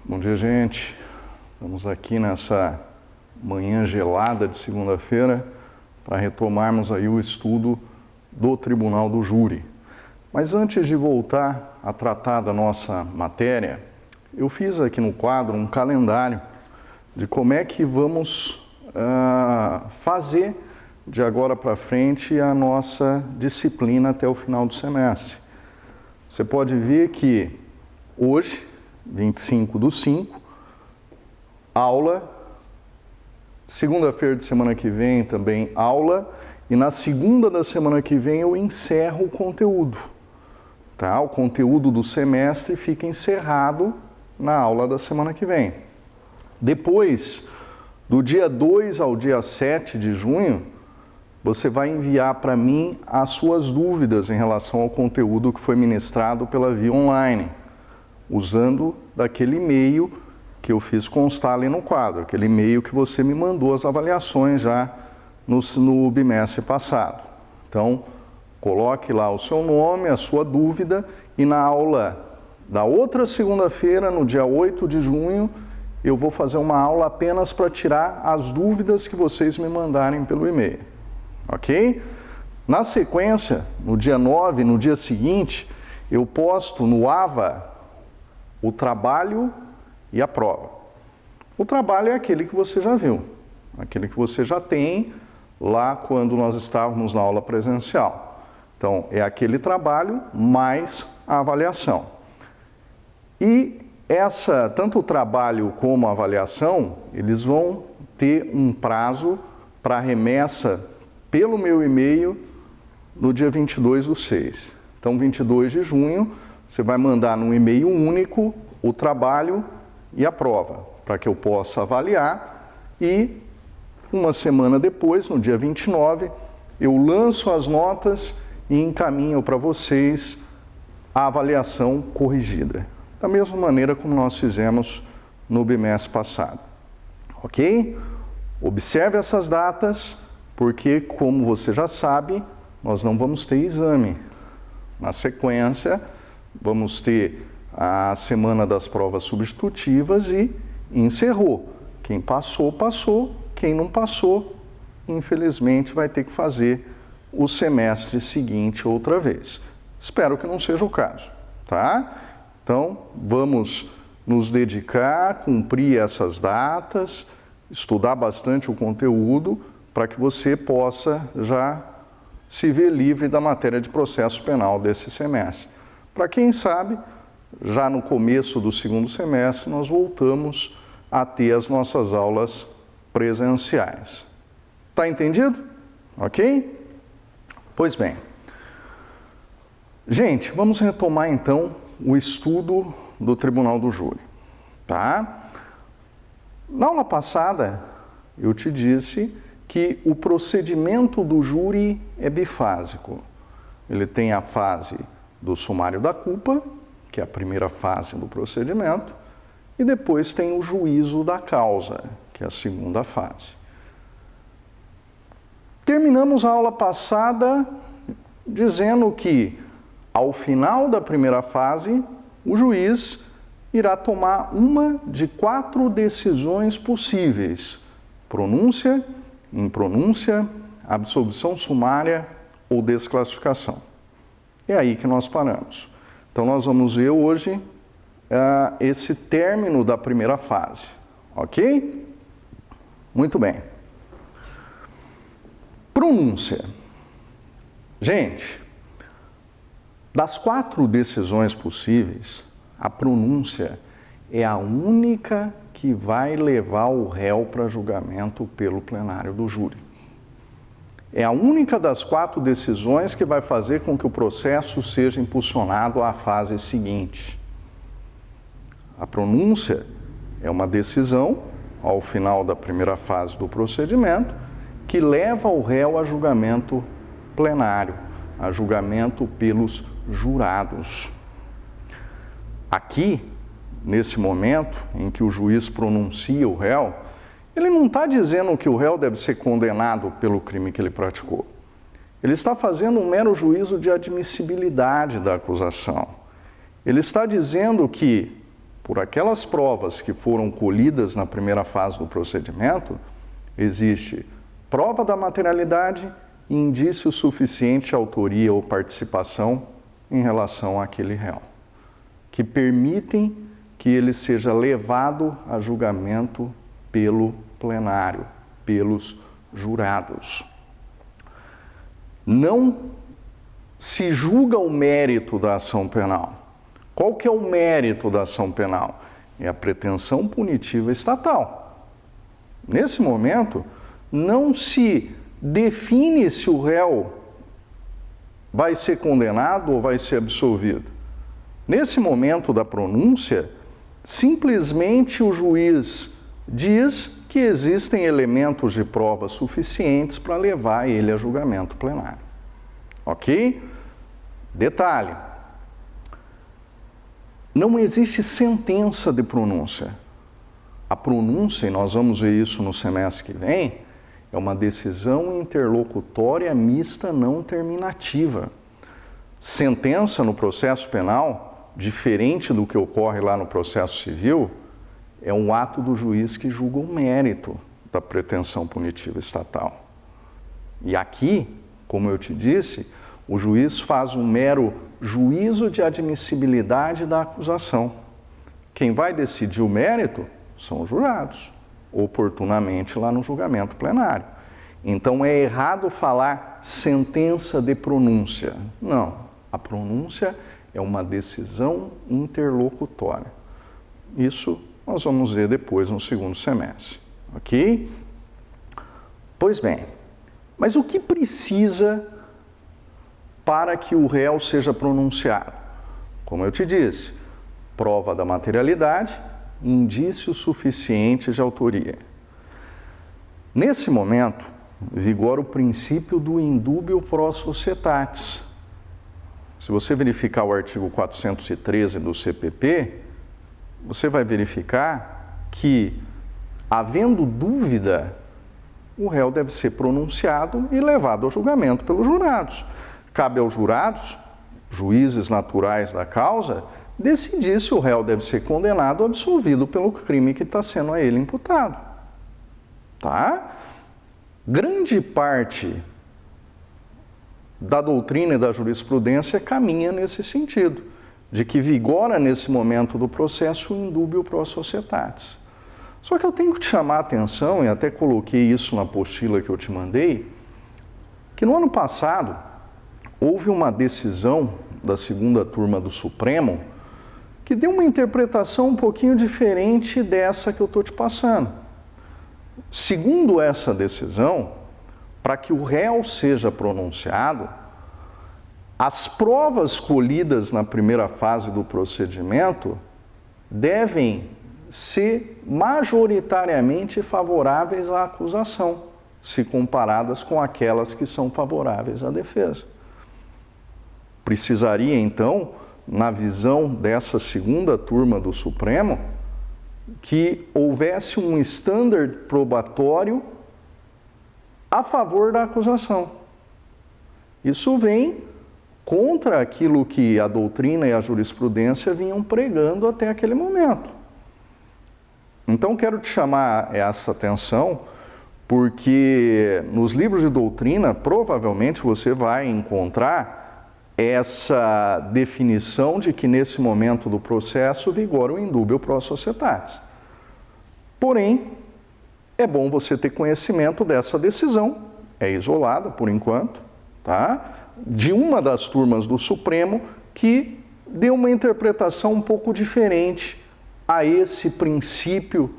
Bom dia, gente. Estamos aqui nessa manhã gelada de segunda-feira para retomarmos aí o estudo do Tribunal do Júri. Mas antes de voltar a tratar da nossa matéria, eu fiz aqui no quadro um calendário de como é que vamos fazer de agora para frente a nossa disciplina até o final do semestre. Você pode ver que hoje, 25/5, aula, segunda-feira de semana que vem também aula, e na segunda da semana que vem eu encerro o conteúdo. Tá? O conteúdo do semestre fica encerrado na aula da semana que vem. Depois, do dia 2 ao dia 7 de junho, você vai enviar para mim as suas dúvidas em relação ao conteúdo que foi ministrado pela via online, usando daquele e-mail que eu fiz constar ali no quadro, aquele e-mail que você me mandou as avaliações já no bimestre passado. Então, coloque lá o seu nome, a sua dúvida, e na aula da outra segunda-feira, no dia 8 de junho, eu vou fazer uma aula apenas para tirar as dúvidas que vocês me mandarem pelo e-mail. Ok? Na sequência, no dia 9, no dia seguinte, eu posto no AVA o trabalho e a prova. O trabalho é aquele que você já viu, aquele que você já tem lá quando nós estávamos na aula presencial. Então, é aquele trabalho mais a avaliação. E tanto o trabalho como a avaliação, eles vão ter um prazo para remessa pelo meu e-mail no dia 22/6. Então, 22 de junho, você vai mandar num e-mail único o trabalho e a prova, para que eu possa avaliar, e uma semana depois, no dia 29, eu lanço as notas e encaminho para vocês a avaliação corrigida, da mesma maneira como nós fizemos no bimestre passado. Ok? Observe essas datas, porque, como você já sabe, nós não vamos ter exame. Na sequência, vamos ter a semana das provas substitutivas e encerrou. Quem passou, passou. Quem não passou, infelizmente, vai ter que fazer o semestre seguinte outra vez. Espero que não seja o caso, tá? Então, vamos nos dedicar, cumprir essas datas, estudar bastante o conteúdo, para que você possa já se ver livre da matéria de processo penal desse semestre. Para quem sabe, já no começo do segundo semestre, nós voltamos a ter as nossas aulas presenciais. Tá entendido? Ok? Pois bem. Gente, vamos retomar então o estudo do Tribunal do Júri. Tá? Na aula passada, eu te disse que o procedimento do júri é bifásico. Ele tem a fase do sumário da culpa, que é a primeira fase do procedimento, e depois tem o juízo da causa, que é a segunda fase. Terminamos a aula passada dizendo que, ao final da primeira fase, o juiz irá tomar uma de 4 decisões possíveis: pronúncia, impronúncia, absolvição sumária ou desclassificação. É aí que nós paramos. Então, nós vamos ver hoje esse término da primeira fase, ok? Muito bem. Pronúncia. Gente, das 4 decisões possíveis, a pronúncia é a única que vai levar o réu para julgamento pelo plenário do júri. É a única das 4 decisões que vai fazer com que o processo seja impulsionado à fase seguinte. A pronúncia é uma decisão, ao final da primeira fase do procedimento, que leva o réu a julgamento plenário, a julgamento pelos jurados. Aqui, nesse momento em que o juiz pronuncia o réu, ele não está dizendo que o réu deve ser condenado pelo crime que ele praticou. Ele está fazendo um mero juízo de admissibilidade da acusação. Ele está dizendo que, por aquelas provas que foram colhidas na primeira fase do procedimento, existe prova da materialidade e indício suficiente de autoria ou participação em relação àquele réu, que permitem que ele seja levado a julgamento pelo plenário, pelos jurados. Não se julga o mérito da ação penal. Qual que é o mérito da ação penal? É a pretensão punitiva estatal. Nesse momento, não se define se o réu vai ser condenado ou vai ser absolvido. Nesse momento da pronúncia, simplesmente o juiz diz que existem elementos de prova suficientes para levar ele a julgamento plenário. Ok? Detalhe: não existe sentença de pronúncia. A pronúncia, e nós vamos ver isso no semestre que vem, é uma decisão interlocutória mista não terminativa. Sentença no processo penal, diferente do que ocorre lá no processo civil, é um ato do juiz que julga o mérito da pretensão punitiva estatal. E aqui, como eu te disse, o juiz faz um mero juízo de admissibilidade da acusação. Quem vai decidir o mérito são os jurados, oportunamente lá no julgamento plenário. Então é errado falar sentença de pronúncia. Não, a pronúncia é uma decisão interlocutória. Isso nós vamos ver depois no segundo semestre, ok? Pois bem, mas o que precisa para que o réu seja pronunciado? Como eu te disse, prova da materialidade, indício suficiente de autoria. Nesse momento, vigora o princípio do indubio pro societatis. Se você verificar o artigo 413 do CPP, você vai verificar que, havendo dúvida, o réu deve ser pronunciado e levado ao julgamento pelos jurados. Cabe aos jurados, juízes naturais da causa, decidir se o réu deve ser condenado ou absolvido pelo crime que está sendo a ele imputado. Tá? Grande parte da doutrina e da jurisprudência caminha nesse sentido, de que vigora nesse momento do processo o indubio pro societatis. Só que eu tenho que te chamar a atenção, e até coloquei isso na apostila que eu te mandei, que no ano passado houve uma decisão da segunda turma do Supremo que deu uma interpretação um pouquinho diferente dessa que eu estou te passando. Segundo essa decisão, para que o réu seja pronunciado, as provas colhidas na primeira fase do procedimento devem ser majoritariamente favoráveis à acusação, se comparadas com aquelas que são favoráveis à defesa. Precisaria, então, na visão dessa segunda turma do Supremo, que houvesse um standard probatório a favor da acusação. Isso vem contra aquilo que a doutrina e a jurisprudência vinham pregando até aquele momento. Então, quero te chamar essa atenção, porque nos livros de doutrina, provavelmente você vai encontrar essa definição de que nesse momento do processo vigora o indubio pro societatis. Porém, é bom você ter conhecimento dessa decisão, é isolada por enquanto, tá? De uma das turmas do Supremo que deu uma interpretação um pouco diferente a esse princípio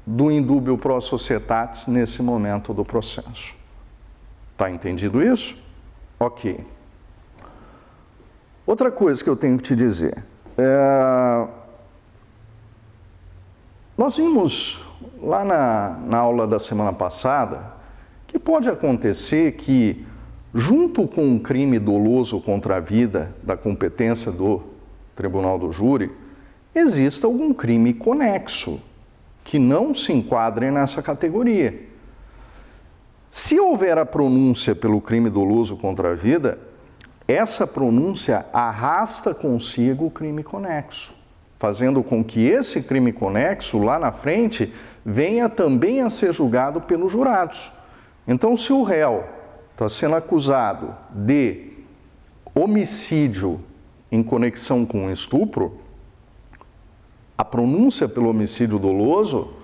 do indubio pro societatis nesse momento do processo. Tá entendido isso? Ok. Outra coisa que eu tenho que te dizer, nós vimos lá na aula da semana passada que pode acontecer que, junto com um crime doloso contra a vida da competência do Tribunal do Júri, exista algum crime conexo que não se enquadre nessa categoria. Se houver a pronúncia pelo crime doloso contra a vida, essa pronúncia arrasta consigo o crime conexo, fazendo com que esse crime conexo, lá na frente, venha também a ser julgado pelos jurados. Então, se o réu está sendo acusado de homicídio em conexão com estupro, a pronúncia pelo homicídio doloso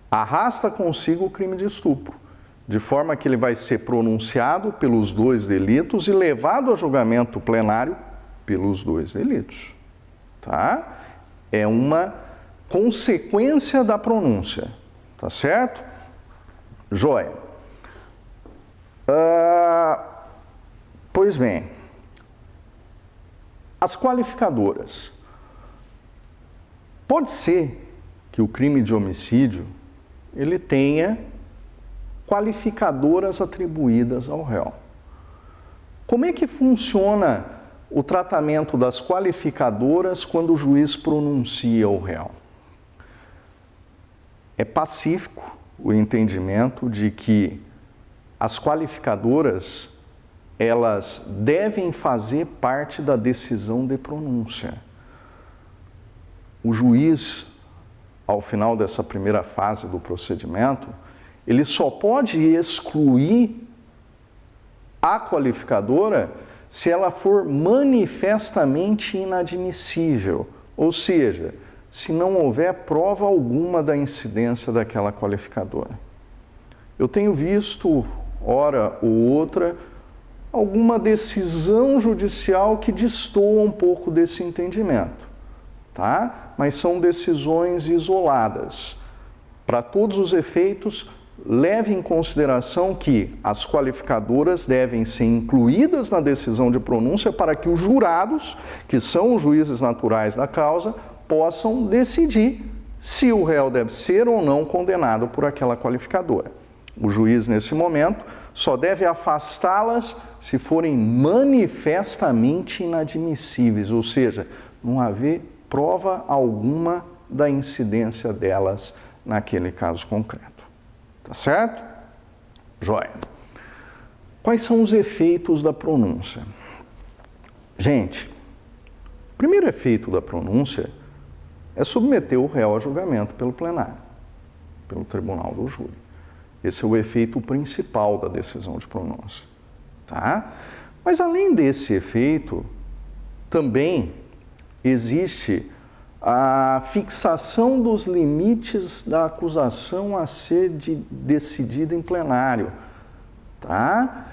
arrasta consigo o crime de estupro, de forma que ele vai ser pronunciado pelos dois delitos e levado a julgamento plenário pelos dois delitos. Tá? É uma consequência da pronúncia, tá certo? Joia. Pois bem, as qualificadoras. Pode ser que o crime de homicídio ele tenha qualificadoras atribuídas ao réu. Como é que funciona o tratamento das qualificadoras quando o juiz pronuncia o réu? É pacífico o entendimento de que as qualificadoras elas devem fazer parte da decisão de pronúncia. O juiz, ao final dessa primeira fase do procedimento, ele só pode excluir a qualificadora se ela for manifestamente inadmissível, ou seja, se não houver prova alguma da incidência daquela qualificadora. Eu tenho visto, hora ou outra, alguma decisão judicial que destoa um pouco desse entendimento, tá? Mas são decisões isoladas. Para todos os efeitos, leve em consideração que as qualificadoras devem ser incluídas na decisão de pronúncia para que os jurados, que são os juízes naturais da causa, possam decidir se o réu deve ser ou não condenado por aquela qualificadora. O juiz, nesse momento, só deve afastá-las se forem manifestamente inadmissíveis, ou seja, não haver prova alguma da incidência delas naquele caso concreto. Tá certo? Joia. Quais são os efeitos da pronúncia? Gente, o primeiro efeito da pronúncia é submeter o réu a julgamento pelo plenário, pelo tribunal do júri. Esse é o efeito principal da decisão de pronúncia. Tá? Mas além desse efeito, também existe a fixação dos limites da acusação a ser decidida em plenário. Tá?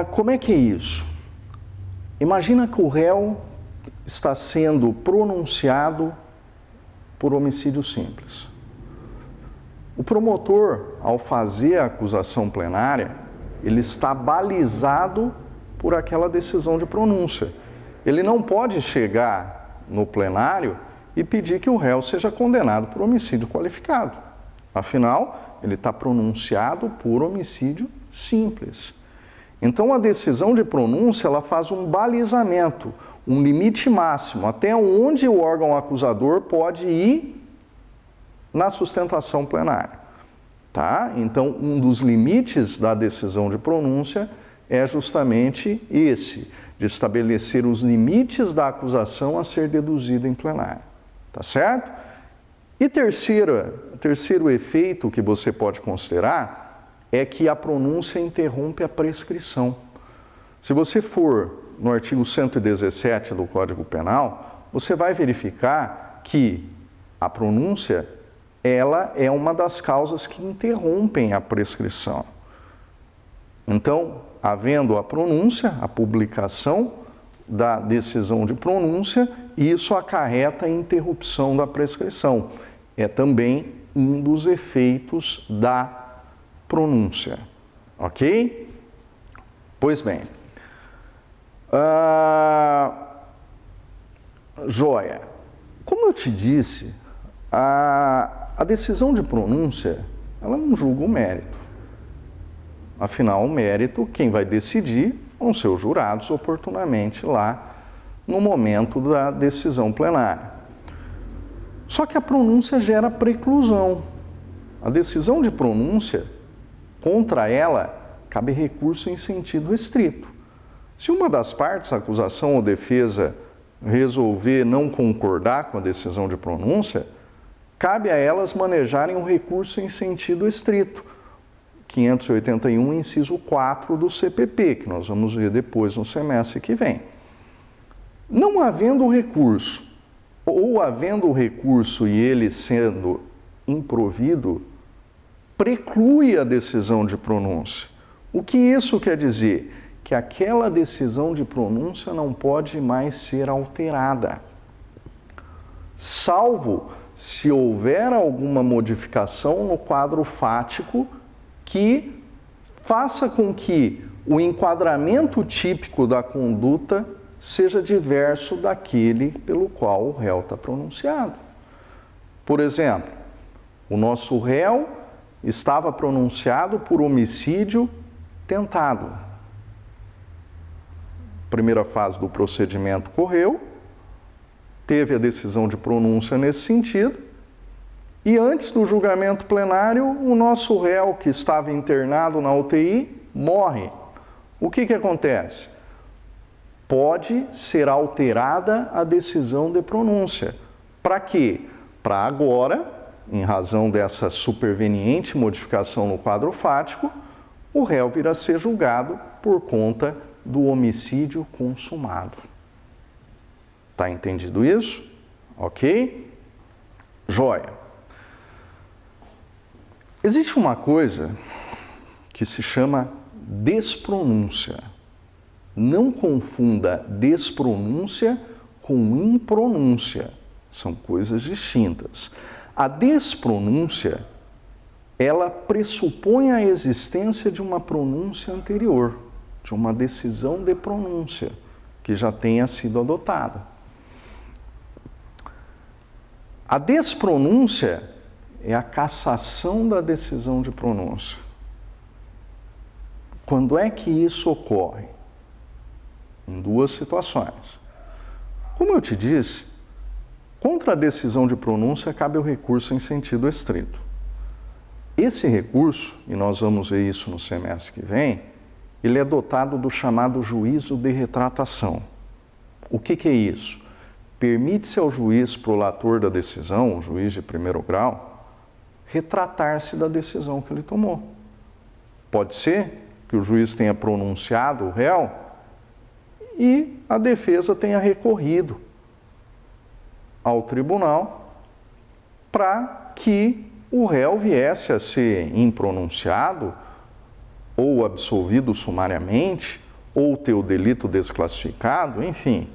Como é que é isso? Imagina que o réu está sendo pronunciado por homicídio simples. O promotor, ao fazer a acusação plenária, ele está balizado por aquela decisão de pronúncia. Ele não pode chegar no plenário e pedir que o réu seja condenado por homicídio qualificado. Afinal, ele está pronunciado por homicídio simples. Então, a decisão de pronúncia ela faz um balizamento, um limite máximo, até onde o órgão acusador pode ir na sustentação plenária. Tá? Então, um dos limites da decisão de pronúncia é justamente esse, de estabelecer os limites da acusação a ser deduzida em plenário. Tá certo? E terceiro efeito que você pode considerar é que a pronúncia interrompe a prescrição. Se você for no artigo 117 do Código Penal, você vai verificar que a pronúncia ela é uma das causas que interrompem a prescrição. Então, havendo a pronúncia, a publicação da decisão de pronúncia, isso acarreta a interrupção da prescrição. É também um dos efeitos da pronúncia. Ok? Pois bem. Joia. Como eu te disse, a decisão de pronúncia, ela não julga o mérito. Afinal, o mérito, quem vai decidir vão ser os jurados oportunamente lá no momento da decisão plenária. Só que a pronúncia gera preclusão. A decisão de pronúncia, contra ela, cabe recurso em sentido restrito. Se uma das partes, a acusação ou defesa, resolver não concordar com a decisão de pronúncia, cabe a elas manejarem o recurso em sentido estrito, 581, inciso 4 do CPP, que nós vamos ver depois no semestre que vem. Não havendo recurso, ou havendo o recurso e ele sendo improvido, preclui a decisão de pronúncia. O que isso quer dizer? Que aquela decisão de pronúncia não pode mais ser alterada, salvo se houver alguma modificação no quadro fático que faça com que o enquadramento típico da conduta seja diverso daquele pelo qual o réu está pronunciado. Por exemplo, o nosso réu estava pronunciado por homicídio tentado. Primeira fase do procedimento correu, teve a decisão de pronúncia nesse sentido, e antes do julgamento plenário, o nosso réu que estava internado na UTI morre. O que acontece? Pode ser alterada a decisão de pronúncia. Para quê? Para agora, em razão dessa superveniente modificação no quadro fático, o réu vir a ser julgado por conta do homicídio consumado. Tá entendido isso? Ok? Joia. Existe uma coisa que se chama despronúncia. Não confunda despronúncia com impronúncia. São coisas distintas. A despronúncia, ela pressupõe a existência de uma pronúncia anterior, de uma decisão de pronúncia que já tenha sido adotada. A despronúncia é a cassação da decisão de pronúncia. Quando é que isso ocorre? Em duas situações. Como eu te disse, contra a decisão de pronúncia cabe o recurso em sentido estrito. Esse recurso, e nós vamos ver isso no semestre que vem, ele é dotado do chamado juízo de retratação. O que é isso? Permite-se ao juiz prolator da decisão, o juiz de primeiro grau, retratar-se da decisão que ele tomou. Pode ser que o juiz tenha pronunciado o réu e a defesa tenha recorrido ao tribunal para que o réu viesse a ser impronunciado ou absolvido sumariamente ou ter o delito desclassificado, enfim.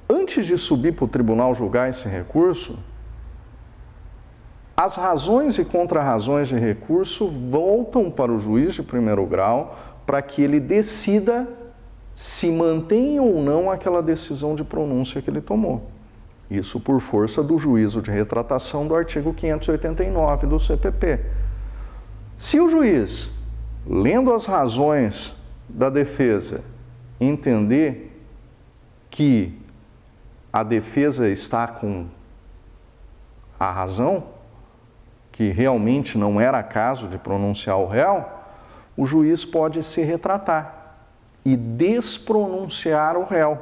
Antes de subir para o tribunal julgar esse recurso, as razões e contrarrazões de recurso voltam para o juiz de primeiro grau para que ele decida se mantém ou não aquela decisão de pronúncia que ele tomou. Isso por força do juízo de retratação do artigo 589 do CPP. Se o juiz, lendo as razões da defesa, entender que a defesa está com a razão, que realmente não era caso de pronunciar o réu, o juiz pode se retratar e despronunciar o réu,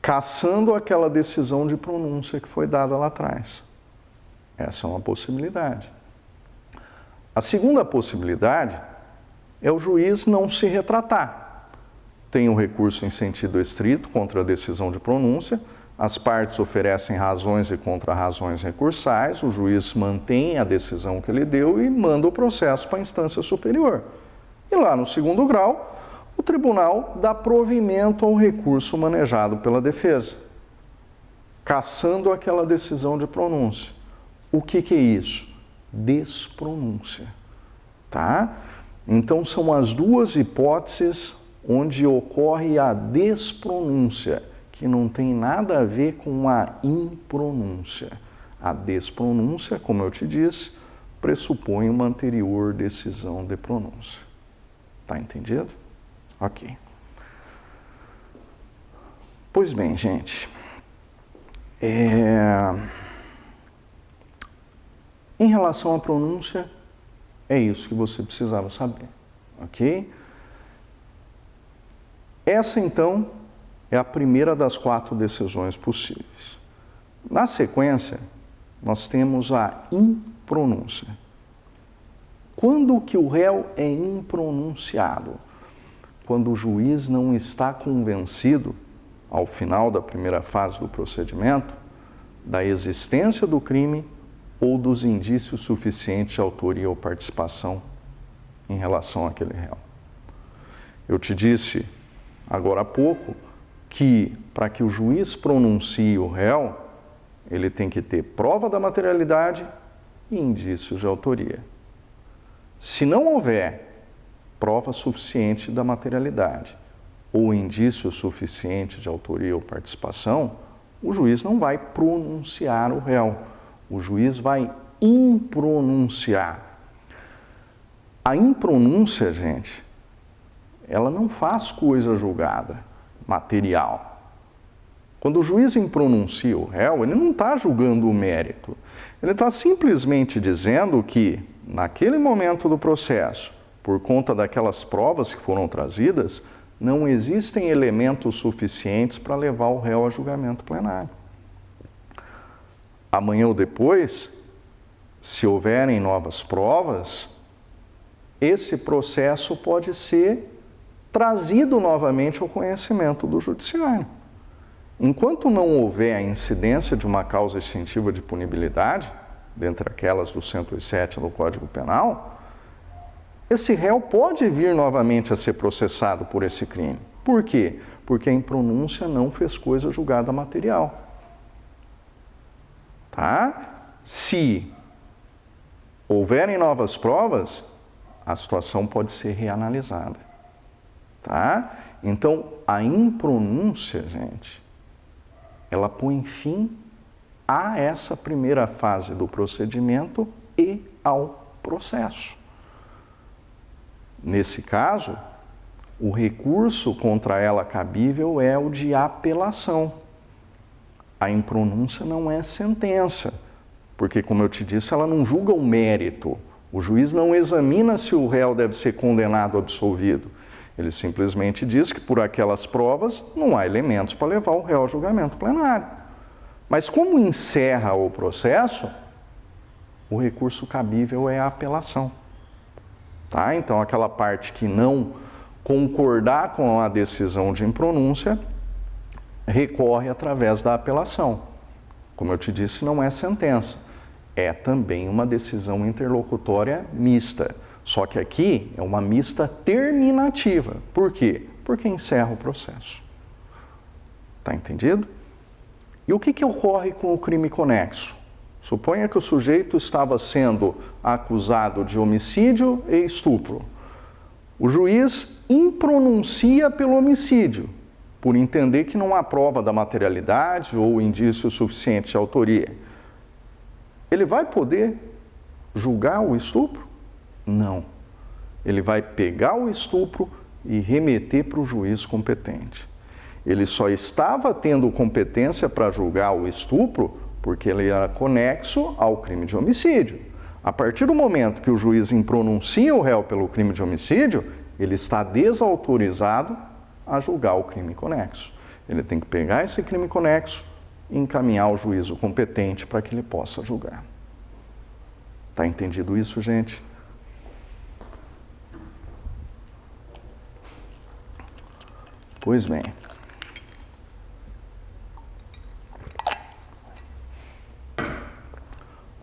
cassando aquela decisão de pronúncia que foi dada lá atrás. Essa é uma possibilidade. A segunda possibilidade é o juiz não se retratar. Tem um recurso em sentido estrito contra a decisão de pronúncia, as partes oferecem razões e contrarrazões recursais, o juiz mantém a decisão que ele deu e manda o processo para a instância superior. E lá no segundo grau, o tribunal dá provimento ao recurso manejado pela defesa, cassando aquela decisão de pronúncia. O que é isso? Despronúncia. Tá? Então são as duas hipóteses onde ocorre a despronúncia, que não tem nada a ver com a impronúncia. A despronúncia, como eu te disse, pressupõe uma anterior decisão de pronúncia. Tá entendido? Ok. Pois bem, gente. Em relação à pronúncia, é isso que você precisava saber. Ok? Essa, então, é a primeira das 4 decisões possíveis. Na sequência, nós temos a impronúncia. Quando que o réu é impronunciado? Quando o juiz não está convencido, ao final da primeira fase do procedimento, da existência do crime ou dos indícios suficientes de autoria ou participação em relação àquele réu. Eu te disse agora há pouco que, para que o juiz pronuncie o réu, ele tem que ter prova da materialidade e indícios de autoria. Se não houver prova suficiente da materialidade ou indício suficiente de autoria ou participação, o juiz não vai pronunciar o réu. O juiz vai impronunciar. A impronúncia, gente, ela não faz coisa julgada, material. Quando o juiz impronuncia o réu, ele não está julgando o mérito. Ele está simplesmente dizendo que, naquele momento do processo, por conta daquelas provas que foram trazidas, não existem elementos suficientes para levar o réu a julgamento plenário. Amanhã ou depois, se houverem novas provas, esse processo pode ser trazido novamente ao conhecimento do judiciário. Enquanto não houver a incidência de uma causa extintiva de punibilidade, dentre aquelas do 107 do Código Penal, esse réu pode vir novamente a ser processado por esse crime. Por quê? Porque a impronúncia não fez coisa julgada material. Tá? Se houverem novas provas, a situação pode ser reanalisada. Tá? Então, a impronúncia, gente, ela põe fim a essa primeira fase do procedimento e ao processo. Nesse caso, o recurso contra ela cabível é o de apelação. A impronúncia não é sentença, porque, como eu te disse, ela não julga o mérito. O juiz não examina se o réu deve ser condenado ou absolvido. Ele simplesmente diz que, por aquelas provas, não há elementos para levar o réu ao julgamento plenário. Mas, como encerra o processo, o recurso cabível é a apelação. Tá? Então, aquela parte que não concordar com a decisão de impronúncia, recorre através da apelação. Como eu te disse, não é sentença. É também uma decisão interlocutória mista. Só que aqui é uma mista terminativa. Por quê? Porque encerra o processo. Tá entendido? E o que ocorre com o crime conexo? Suponha que o sujeito estava sendo acusado de homicídio e estupro. O juiz impronuncia pelo homicídio, por entender que não há prova da materialidade ou indício suficiente de autoria. Ele vai poder julgar o estupro? Não. Ele vai pegar o estupro e remeter para o juiz competente. Ele só estava tendo competência para julgar o estupro porque ele era conexo ao crime de homicídio. A partir do momento que o juiz impronuncia o réu pelo crime de homicídio, ele está desautorizado a julgar o crime conexo. Ele tem que pegar esse crime conexo e encaminhar ao juízo competente para que ele possa julgar. Tá entendido isso, gente? Pois bem.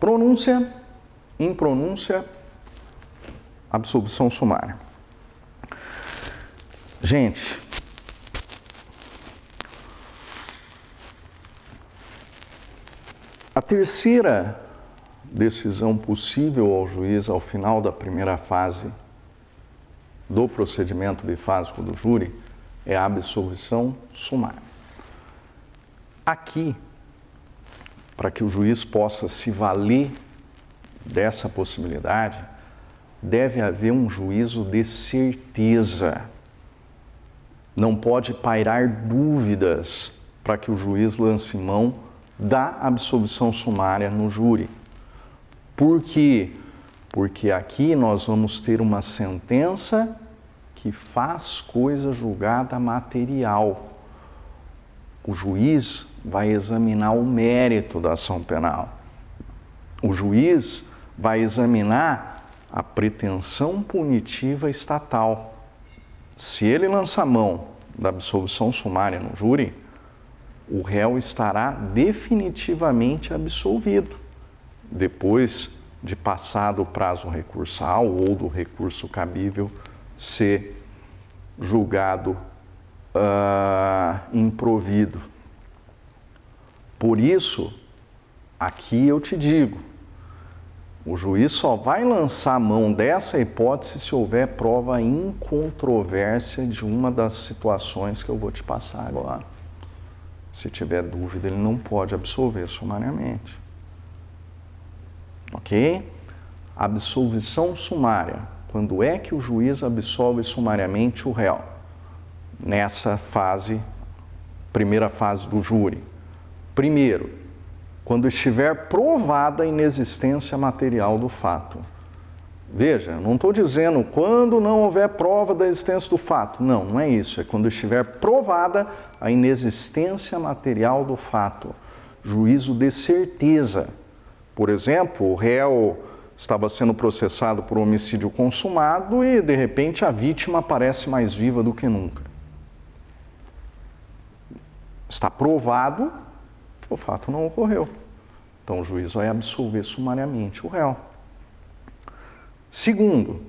Pronúncia, impronúncia, absolvição sumária. Gente, a terceira decisão possível ao juiz ao final da primeira fase do procedimento bifásico do júri é a absolvição sumária. Aqui, para que o juiz possa se valer dessa possibilidade, deve haver um juízo de certeza. Não pode pairar dúvidas para que o juiz lance mão da absolvição sumária no júri. Por quê? Porque aqui nós vamos ter uma sentença que faz coisa julgada material. O juiz vai examinar o mérito da ação penal. O juiz vai examinar a pretensão punitiva estatal. Se ele lançar mão da absolvição sumária no júri, o réu estará definitivamente absolvido, depois de passado o prazo recursal ou do recurso cabível ser julgado improvido. Por isso, aqui eu te digo, o juiz só vai lançar mão dessa hipótese se houver prova incontrovérsia de uma das situações que eu vou te passar agora. Se tiver dúvida, ele não pode absolver sumariamente. Ok? Absolvição sumária. Quando é que o juiz absolve sumariamente o réu? Nessa fase, primeira fase do júri. Primeiro, quando estiver provada a inexistência material do fato. Veja, não estou dizendo quando não houver prova da existência do fato. Não, não é isso. É quando estiver provada a inexistência material do fato. Juízo de certeza. Por exemplo, o réu estava sendo processado por homicídio consumado e, de repente, a vítima parece mais viva do que nunca. Está provado que o fato não ocorreu. Então, o juiz vai absolver sumariamente o réu. Segundo,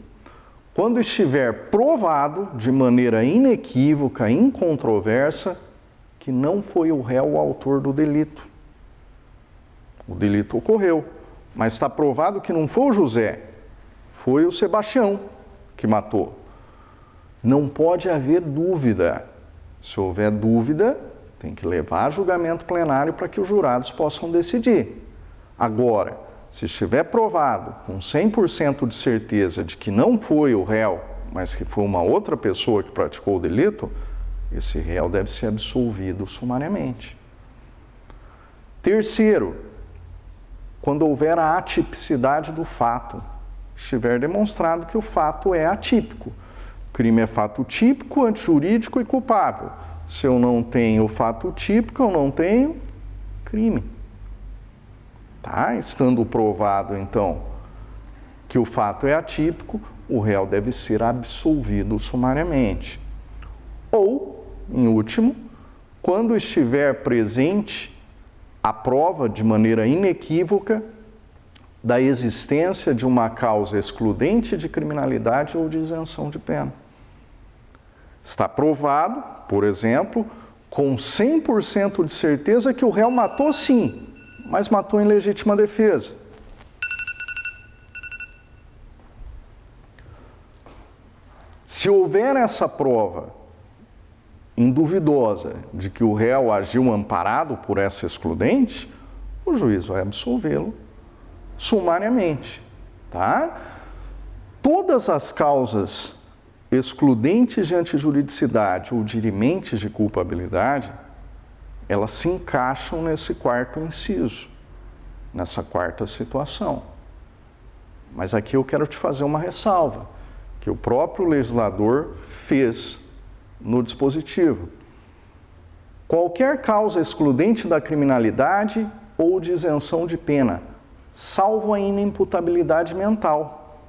quando estiver provado de maneira inequívoca, incontroversa, que não foi o réu o autor do delito. O delito ocorreu, mas está provado que não foi o José, foi o Sebastião que matou. Não pode haver dúvida. Se houver dúvida, tem que levar a julgamento plenário para que os jurados possam decidir. Agora, se estiver provado com 100% de certeza de que não foi o réu, mas que foi uma outra pessoa que praticou o delito, esse réu deve ser absolvido sumariamente. Terceiro, quando houver a atipicidade do fato, estiver demonstrado que o fato é atípico. O crime é fato típico, antijurídico e culpável. Se eu não tenho fato típico, eu não tenho crime. Tá? Estando provado, então, que o fato é atípico, o réu deve ser absolvido sumariamente. Ou, em último, quando estiver presente a prova de maneira inequívoca da existência de uma causa excludente de criminalidade ou de isenção de pena. Está provado, por exemplo, com 100% de certeza que o réu matou sim, mas matou em legítima defesa. Se houver essa prova induvidosa de que o réu agiu amparado por essa excludente, o juiz vai absolvê-lo sumariamente, tá? Todas as causas excludentes de antijuridicidade ou dirimentes de culpabilidade, elas se encaixam nesse quarto inciso, nessa quarta situação. Mas aqui eu quero te fazer uma ressalva, que o próprio legislador fez no dispositivo. Qualquer causa excludente da criminalidade ou de isenção de pena, salvo a inimputabilidade mental,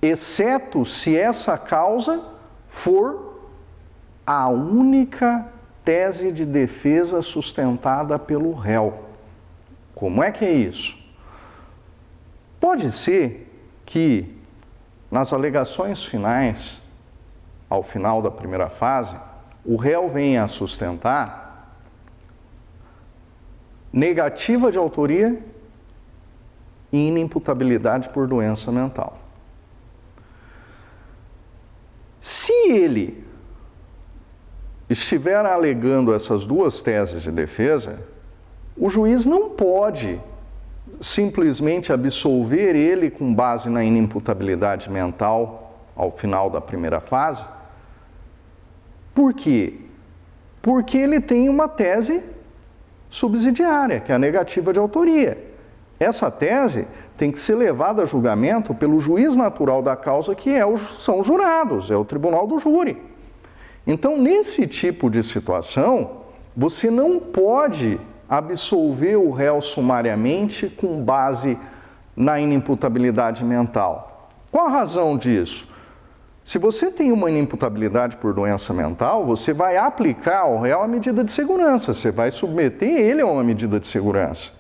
exceto se essa causa for a única tese de defesa sustentada pelo réu. Como é que é isso? Pode ser que nas alegações finais, ao final da primeira fase, o réu venha a sustentar negativa de autoria e inimputabilidade por doença mental. Se ele estiver alegando essas duas teses de defesa, o juiz não pode simplesmente absolver ele com base na inimputabilidade mental ao final da primeira fase. Por quê? Porque ele tem uma tese subsidiária, que é a negativa de autoria. Essa tese tem que ser levada a julgamento pelo juiz natural da causa, que são os jurados, é o tribunal do júri. Então, nesse tipo de situação, Você não pode absolver o réu sumariamente com base na inimputabilidade mental. Qual a razão disso? Se você tem uma inimputabilidade por doença mental, você vai aplicar ao réu a medida de segurança, você vai submeter ele a uma medida de segurança.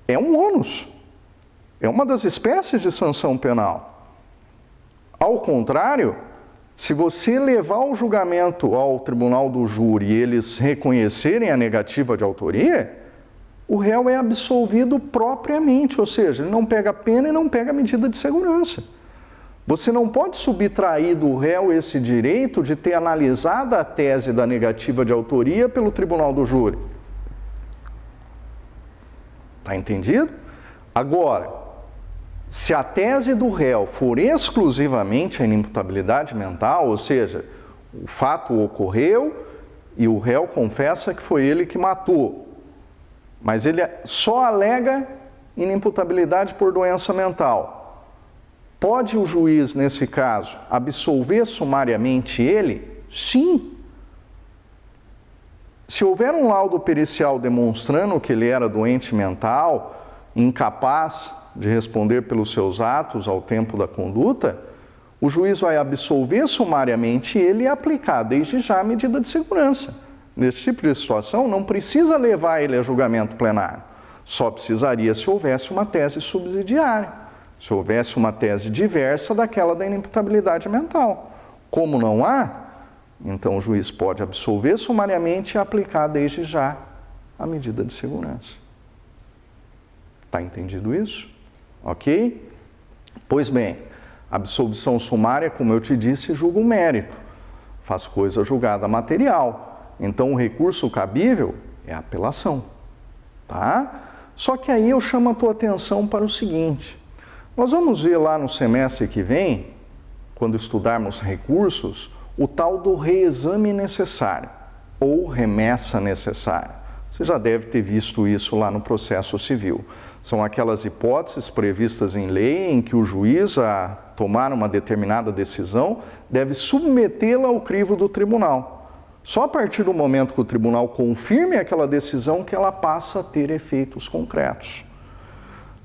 É um ônus, é uma das espécies de sanção penal. Ao contrário, se você levar o julgamento ao tribunal do júri e eles reconhecerem a negativa de autoria, o réu é absolvido propriamente, ou seja, ele não pega pena e não pega medida de segurança. Você não pode subtrair do réu esse direito de ter analisado a tese da negativa de autoria pelo tribunal do júri. Está entendido? Agora, se a tese do réu for exclusivamente a inimputabilidade mental, ou seja, o fato ocorreu e o réu confessa que foi ele que matou, mas ele só alega inimputabilidade por doença mental, pode o juiz, nesse caso, absolver sumariamente ele? Sim. Se houver um laudo pericial demonstrando que ele era doente mental, incapaz de responder pelos seus atos ao tempo da conduta, o juiz vai absolver sumariamente ele e aplicar desde já a medida de segurança. Nesse tipo de situação, não precisa levar ele a julgamento plenário, só precisaria se houvesse uma tese subsidiária, se houvesse uma tese diversa daquela da inimputabilidade mental. Como não há, então o juiz pode absolver sumariamente e aplicar desde já a medida de segurança. Está entendido isso? Ok? Pois bem, absolvição sumária, como eu te disse, julga o mérito, faz coisa julgada material. Então o recurso cabível é a apelação, tá? Só que aí eu chamo a tua atenção para o seguinte, nós vamos ver lá no semestre que vem, quando estudarmos recursos, o tal do reexame necessário ou remessa necessária. Você já deve ter visto isso lá no processo civil. São aquelas hipóteses previstas em lei em que o juiz, a tomar uma determinada decisão, deve submetê-la ao crivo do tribunal. Só a partir do momento que o tribunal confirme aquela decisão que ela passa a ter efeitos concretos.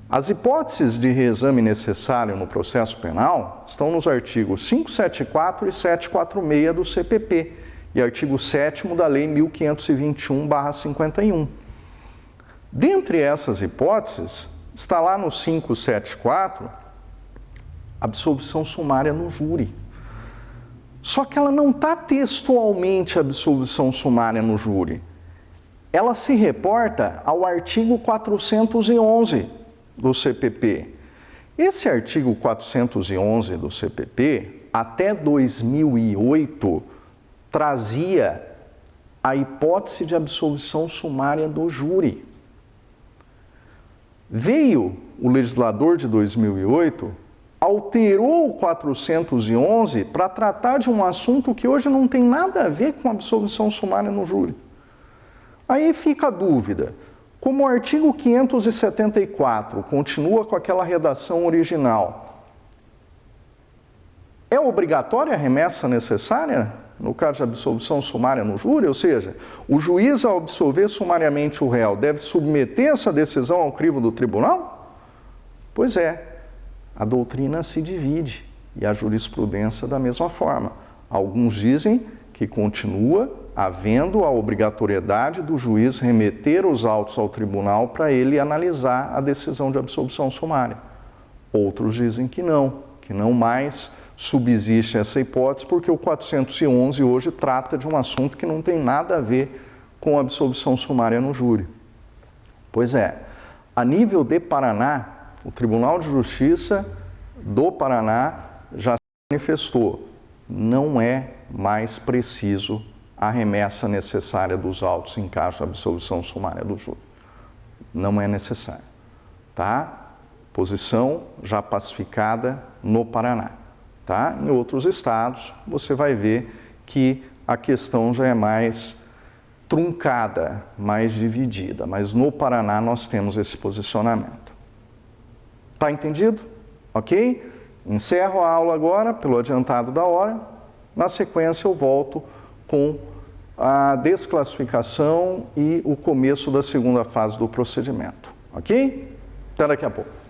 As hipóteses de reexame necessário no processo penal estão nos artigos 574 e 746 do CPP e artigo 7º da Lei 1521/51. Dentre essas hipóteses, está lá no 574, absolvição sumária no júri. Só que ela não está textualmente absolvição sumária no júri. Ela se reporta ao artigo 411 do CPP. Esse artigo 411 do CPP, até 2008, trazia a hipótese de absolvição sumária do júri. Veio o legislador de 2008, alterou o 411 para tratar de um assunto que hoje não tem nada a ver com absolvição sumária no júri. Aí fica a dúvida, como o artigo 574 continua com aquela redação original, é obrigatória a remessa necessária no caso de absolvição sumária no júri? Ou seja, o juiz, ao absolver sumariamente o réu, deve submeter essa decisão ao crivo do tribunal? Pois é, a doutrina se divide e a jurisprudência da mesma forma. Alguns dizem que continua havendo a obrigatoriedade do juiz remeter os autos ao tribunal para ele analisar a decisão de absolvição sumária. Outros dizem que não mais subsiste essa hipótese, porque o 411 hoje trata de um assunto que não tem nada a ver com a absolvição sumária no júri. Pois é, a nível de Paraná, o Tribunal de Justiça do Paraná já se manifestou, não é mais preciso a remessa necessária dos autos em caso de absolvição sumária do júri. Não é necessário, tá? Posição já pacificada no Paraná. Tá? Em outros estados, você vai ver que a questão já é mais truncada, mais dividida, mas no Paraná nós temos esse posicionamento. Tá entendido? Ok? Encerro a aula agora, pelo adiantado da hora. Na sequência eu volto com a desclassificação e o começo da segunda fase do procedimento. Ok? Até daqui a pouco.